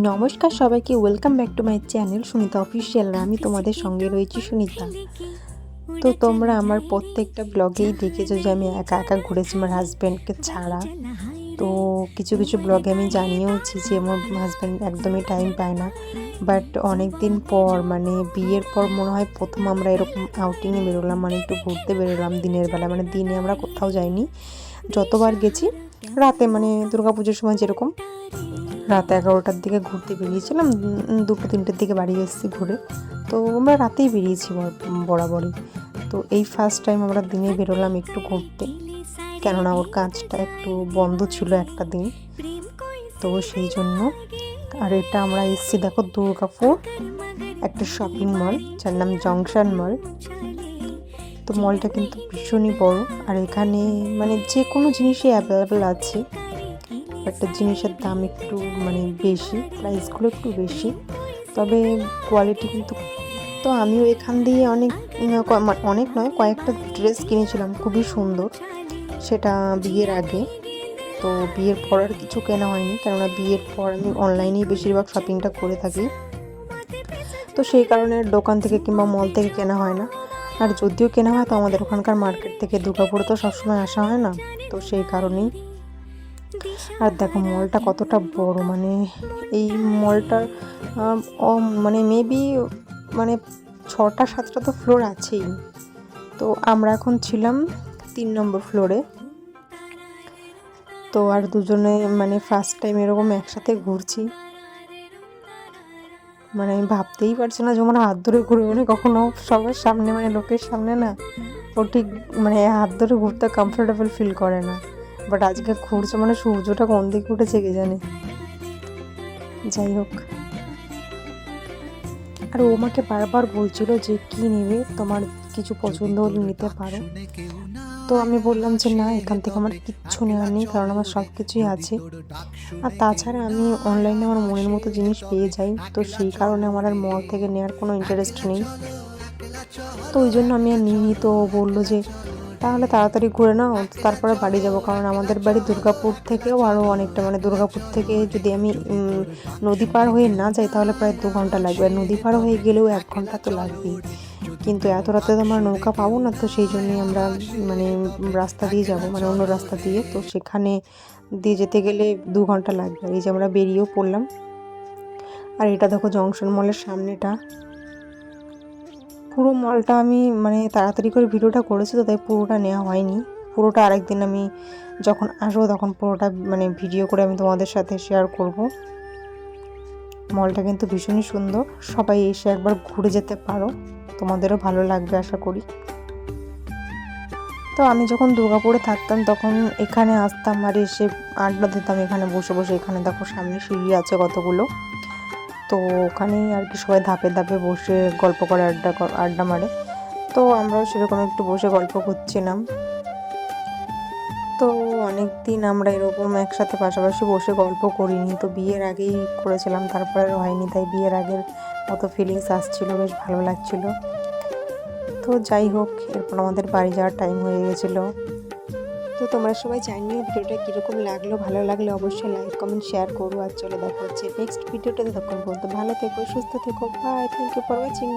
নমস্কার সবাইকে, welcome back to my channel Sunita official. আমি তোমাদের সঙ্গে রয়েছি সুনিতা। তো তোমরা আমার প্রত্যেকটা ব্লগেই দেখেছো যে আমি একা একা ঘুরেছি আমার হাজব্যান্ডকে ছাড়া। তো কিছু কিছু ব্লগে আমি জানিয়েওছি যে আমার হাজব্যান্ড একদমই টাইম পায় না। বাট অনেক দিন পর, মানে বিয়ের পর মনে হয় প্রথম আমরা এরকম আউটিংয়ে বেরোলাম, মানে একটু ঘুরতে বেরোলাম দিনের বেলা। মানে দিনে আমরা কোথাও যাইনি, যতবার গেছি রাতে, মানে দুর্গাপুজোর সময় যেরকম রাত 11টার দিকে ঘুরতে বেরিয়েছিলাম, 2-3টের দিকে বাড়ি এসেছি ঘুরে। তো আমরা রাতেই বেরিয়েছি বরাবরই। তো এই ফার্স্ট টাইম আমরা দিনে বেরোলাম একটু ঘুরতে, কেননা ওর কাজটা একটু বন্ধ ছিল একটা দিন, তো সেই জন্য। আর এটা আমরা এসেছি দেখো দুর্গাপুর একটা শপিং মল, যার নাম জংশন মল। তো মলটা কিন্তু ভীষণই বড়, আর এখানে মানে যে কোনো জিনিসই অ্যাভেলেবেল আছে। একটা জিনিসের দাম একটু মানে বেশি, প্রাইসগুলো একটু বেশি, তবে কোয়ালিটি কিন্তু। তো আমিও এখান দিয়ে অনেক নয়, কয়েকটা ড্রেস কিনেছিলাম, খুবই সুন্দর, সেটা বিয়ের আগে। তো বিয়ের পর আর কিছু কেনা হয়নি, কেননা বিয়ের পর আমি অনলাইনেই বেশিরভাগ শপিংটা করে থাকি। তো সেই কারণে দোকান থেকে কিংবা মল থেকে কেনা হয় না। আর যদিও কেনা হয় তো আমাদের ওখানকার মার্কেট থেকে, দুর্গাপুরে তো সবসময় আসা হয় না, তো সেই কারণেই। আর দেখো মলটা কতটা বড়, মানে এই মলটার মানে মেবি মানে 6টা-7টা তো ফ্লোর আছেই। তো আমরা এখন ছিলাম 3 নম্বর ফ্লোরে। তো আর দুজনে মানে ফার্স্ট টাইম এরকম একসাথে ঘুরছি, মানে আমি ভাবতেই পারছি না যে আমার হাত ধরে ঘুরে, মানে কখনো সবার সামনে, মানে লোকের সামনে না, ও ঠিক মানে হাত ধরে ঘুরতে কমফোর্টেবল ফিল করে না। বাট আজকে ঘুরছে, মানে সূর্যটা কোন দিকে উঠেছে কে জানে। যাই হোক, আর ও আমাকে বারবার বলছিল যে কি নেবে, তোমার কিছু পছন্দ হলে নিতে পারো। তো আমি বললাম যে না, এখান থেকে আমার কিচ্ছু নেওয়ার নেই, কারণ আমার সব কিছুই আছে। আর তাছাড়া আমি অনলাইনে আমার মনের মতো জিনিস পেয়ে যাই, তো সেই কারণে আমার আর মল থেকে নেওয়ার কোনো ইন্টারেস্ট নেই। তো ওই জন্য আমি আর নিইনি। তো ও বললো যে তাহলে তাড়াতাড়ি ঘুরে নাও, তারপরে বাড়ি যাব, কারণ আমাদের বাড়ি দুর্গাপুর থেকেও আরও অনেকটা, মানে দুর্গাপুর থেকে যদি আমি নদী পার হয়ে না যাই তাহলে প্রায় 2 ঘন্টা লাগবে, আর নদী পার হয়ে গেলেও 1 ঘন্টা তো লাগবেই। কিন্তু এত রাতে তো আমরা নৌকা পাবো না, তো সেই জন্যই আমরা মানে রাস্তা দিয়ে যাব, মানে অন্য রাস্তা দিয়ে। তো সেখানে দিয়ে যেতে গেলে 2 ঘন্টা লাগবে। এই যে আমরা বেরিয়েও পড়লাম। আর এটা দেখো জংশন মলের সামনেটা, পুরো মলটা আমি মানে তাড়াতাড়ি করে ভিডিওটা করেছি, তো তাই পুরোটা নেওয়া হয়নি। পুরোটা আরেকদিন আমি যখন আসবো তখন পুরোটা মানে ভিডিও করে আমি তোমাদের সাথে শেয়ার করব। মলটা কিন্তু ভীষণই সুন্দর, সবাই এসে একবার ঘুরে যেতে পারো, তোমাদেরও ভালো লাগবে আশা করি। তো আমি যখন দুর্গাপুরে থাকতাম তখন এখানে আসতাম আর এসে আড্ডা দিতাম এখানে বসে বসে। এখানে দেখো সামনে সিঁড়ি আছে কতগুলো, তো ওখানেই আর কি সবাই ধাপে ধাপে বসে গল্প করে, আড্ডা মারে। তো আমরাও সেরকম একটু বসে গল্প করছিলাম। তো অনেক দিন আমরা এরকম একসাথে পাশাপাশি বসে গল্প করিনি, তো বিয়ের আগেই করেছিলাম, তারপরে আর হয়নি। তাই বিয়ের আগের মতো ফিলিংস আসছিল, বেশ ভালো লাগছিল। তো যাই হোক, এরপর আমাদের বাড়ি যাওয়ার টাইম হয়ে গেছিলো। তো তোমরা সবাই জানিও ভিডিওটা কীরকম লাগলো, ভালো লাগলে অবশ্যই লাইক কমেন্ট শেয়ার করো। আর চলে দেখা হচ্ছে নেক্সট ভিডিওটা। ততক্ষণ পর্যন্ত ভালো থেকো, সুস্থ থেকো, bye, thank you for watching.